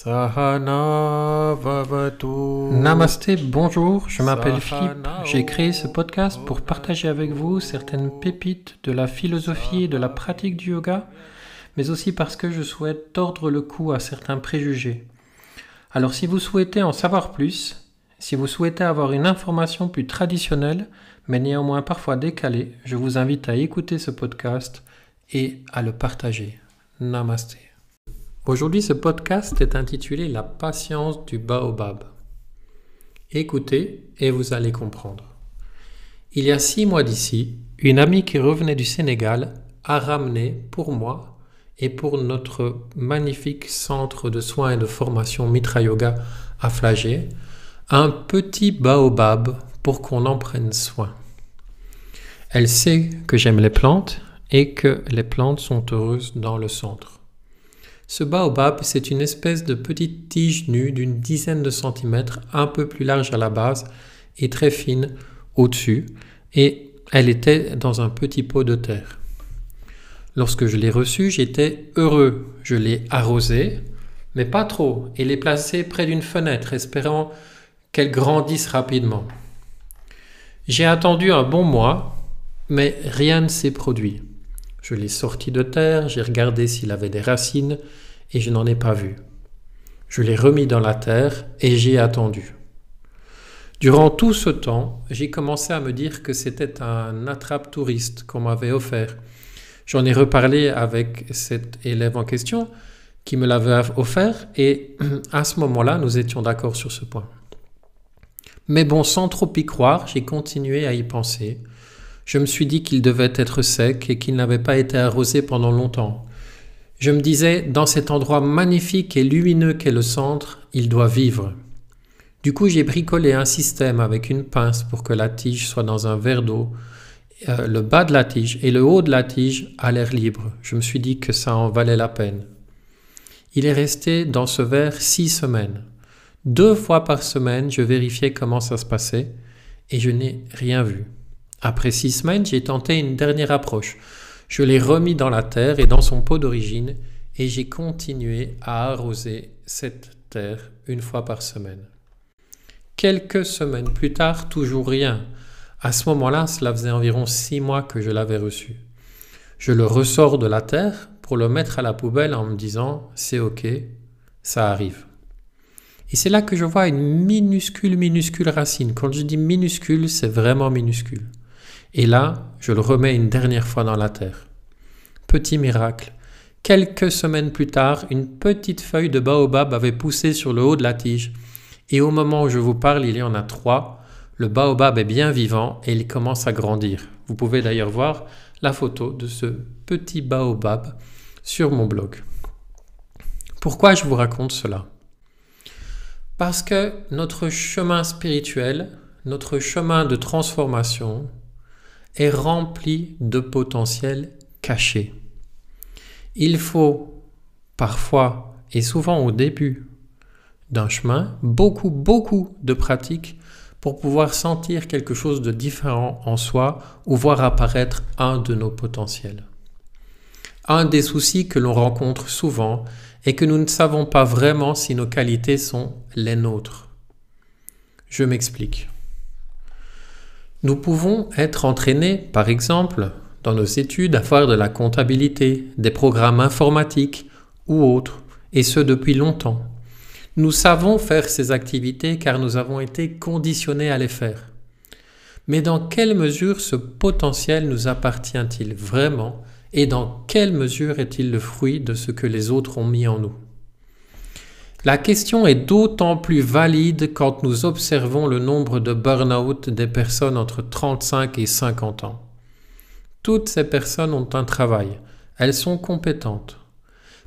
Sahana Vavatu. Namasté, bonjour, je m'appelle Philippe. Sahana J'ai créé ce podcast pour partager avec vous certaines pépites de la philosophie et de la pratique du yoga, mais aussi parce que je souhaite tordre le cou à certains préjugés. Alors si vous souhaitez en savoir plus, si vous souhaitez avoir une information plus traditionnelle, mais néanmoins parfois décalée, je vous invite à écouter ce podcast et à le partager. Namasté. Aujourd'hui, ce podcast est intitulé « La patience du baobab ». Écoutez et vous allez comprendre. Il y a 6 mois d'ici, une amie qui revenait du Sénégal a ramené pour moi et pour notre magnifique centre de soins et de formation Mitra Yoga à Flagey un petit baobab pour qu'on en prenne soin. Elle sait que j'aime les plantes et que les plantes sont heureuses dans le centre. Ce baobab, c'est une espèce de petite tige nue d'une dizaine de centimètres, un peu plus large à la base et très fine au-dessus, et elle était dans un petit pot de terre. Lorsque je l'ai reçue, j'étais heureux. Je l'ai arrosée, mais pas trop, et l'ai placée près d'une fenêtre, espérant qu'elle grandisse rapidement. J'ai attendu un bon mois, mais rien ne s'est produit. Je l'ai sorti de terre, j'ai regardé s'il avait des racines et je n'en ai pas vu. Je l'ai remis dans la terre et j'ai attendu. Durant tout ce temps, j'ai commencé à me dire que c'était un attrape-touriste qu'on m'avait offert. J'en ai reparlé avec cet élève en question qui me l'avait offert et à ce moment-là, nous étions d'accord sur ce point. Mais bon, sans trop y croire, j'ai continué à y penser. Je me suis dit qu'il devait être sec et qu'il n'avait pas été arrosé pendant longtemps. Je me disais, dans cet endroit magnifique et lumineux qu'est le centre, il doit vivre. Du coup, j'ai bricolé un système avec une pince pour que la tige soit dans un verre d'eau, le bas de la tige et le haut de la tige à l'air libre. Je me suis dit que ça en valait la peine. Il est resté dans ce verre 6 semaines. 2 fois par semaine, je vérifiais comment ça se passait et je n'ai rien vu. Après 6 semaines, j'ai tenté une dernière approche. Je l'ai remis dans la terre et dans son pot d'origine et j'ai continué à arroser cette terre 1 fois par semaine. Quelques semaines plus tard, toujours rien. À ce moment-là, cela faisait environ 6 mois que je l'avais reçu. Je le ressors de la terre pour le mettre à la poubelle en me disant « c'est ok, ça arrive ». Et c'est là que je vois une minuscule racine. Quand je dis minuscule, c'est vraiment minuscule. Et là, je le remets une dernière fois dans la terre. Petit miracle. Quelques semaines plus tard, une petite feuille de baobab avait poussé sur le haut de la tige. Et au moment où je vous parle, il y en a 3. Le baobab est bien vivant et il commence à grandir. Vous pouvez d'ailleurs voir la photo de ce petit baobab sur mon blog. Pourquoi je vous raconte cela ? Parce que notre chemin spirituel, notre chemin de transformation est rempli de potentiel caché. Il faut parfois et souvent au début d'un chemin beaucoup de pratiques pour pouvoir sentir quelque chose de différent en soi ou voir apparaître un de nos potentiels. Un des soucis que l'on rencontre souvent est que nous ne savons pas vraiment si nos qualités sont les nôtres. Je m'explique. Nous pouvons être entraînés, par exemple, dans nos études à faire de la comptabilité, des programmes informatiques ou autres, et ce depuis longtemps. Nous savons faire ces activités car nous avons été conditionnés à les faire. Mais dans quelle mesure ce potentiel nous appartient-il vraiment et dans quelle mesure est-il le fruit de ce que les autres ont mis en nous ? La question est d'autant plus valide quand nous observons le nombre de burn-out des personnes entre 35 et 50 ans. Toutes ces personnes ont un travail, elles sont compétentes,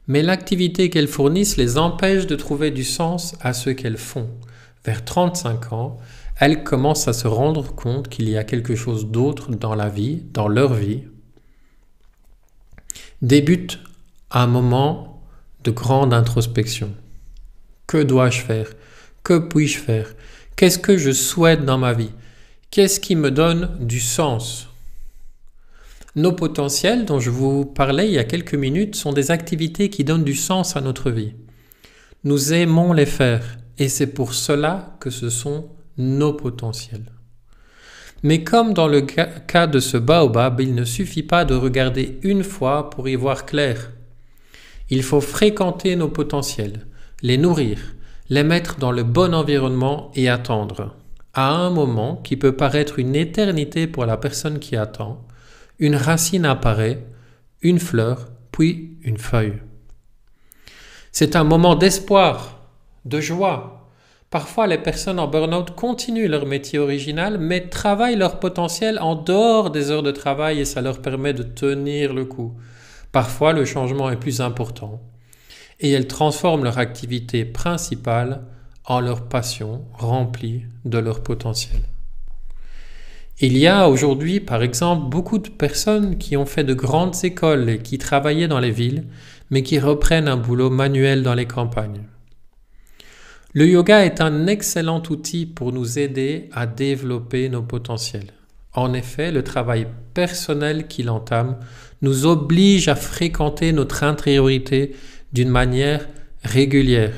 mais l'activité qu'elles fournissent les empêche de trouver du sens à ce qu'elles font. Vers 35 ans, elles commencent à se rendre compte qu'il y a quelque chose d'autre dans la vie, dans leur vie. Débute un moment de grande introspection. Que dois-je faire ? Que puis-je faire ? Qu'est-ce que je souhaite dans ma vie ? Qu'est-ce qui me donne du sens ? Nos potentiels dont je vous parlais il y a quelques minutes sont des activités qui donnent du sens à notre vie. Nous aimons les faire et c'est pour cela que ce sont nos potentiels. Mais comme dans le cas de ce baobab, il ne suffit pas de regarder une fois pour y voir clair. Il faut fréquenter nos potentiels, les nourrir, les mettre dans le bon environnement et attendre. À un moment qui peut paraître une éternité pour la personne qui attend, une racine apparaît, une fleur, puis une feuille. C'est un moment d'espoir, de joie. Parfois, les personnes en burn-out continuent leur métier original, mais travaillent leur potentiel en dehors des heures de travail et ça leur permet de tenir le coup. Parfois, le changement est plus important et elles transforment leur activité principale en leur passion remplie de leur potentiel. Il y a aujourd'hui, par exemple, beaucoup de personnes qui ont fait de grandes écoles et qui travaillaient dans les villes, mais qui reprennent un boulot manuel dans les campagnes. Le yoga est un excellent outil pour nous aider à développer nos potentiels. En effet, le travail personnel qu'il entame nous oblige à fréquenter notre intériorité d'une manière régulière.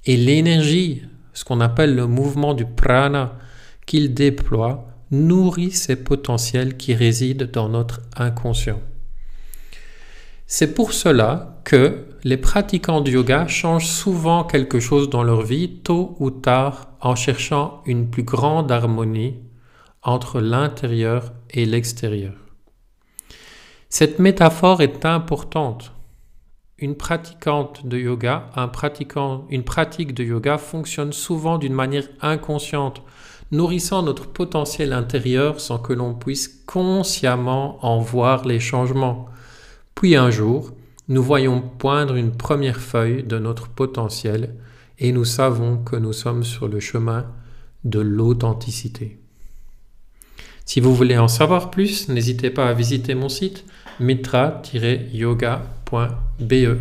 Et l'énergie, ce qu'on appelle le mouvement du prana qu'il déploie, nourrit ces potentiels qui résident dans notre inconscient. C'est pour cela que les pratiquants du yoga changent souvent quelque chose dans leur vie, tôt ou tard, en cherchant une plus grande harmonie entre l'intérieur et l'extérieur. Cette métaphore est importante. Une pratiquante de yoga, une pratique de yoga fonctionne souvent d'une manière inconsciente, nourrissant notre potentiel intérieur sans que l'on puisse consciemment en voir les changements. Puis un jour, nous voyons poindre une première feuille de notre potentiel et nous savons que nous sommes sur le chemin de l'authenticité. Si vous voulez en savoir plus, n'hésitez pas à visiter mon site mitra-yoga.be.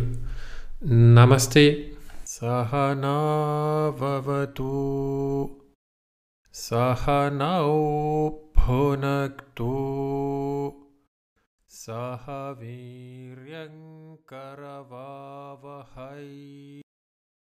Namasté. Sahana vavatu. Sahanao bhunaktu. Sahaviryam karavavahai.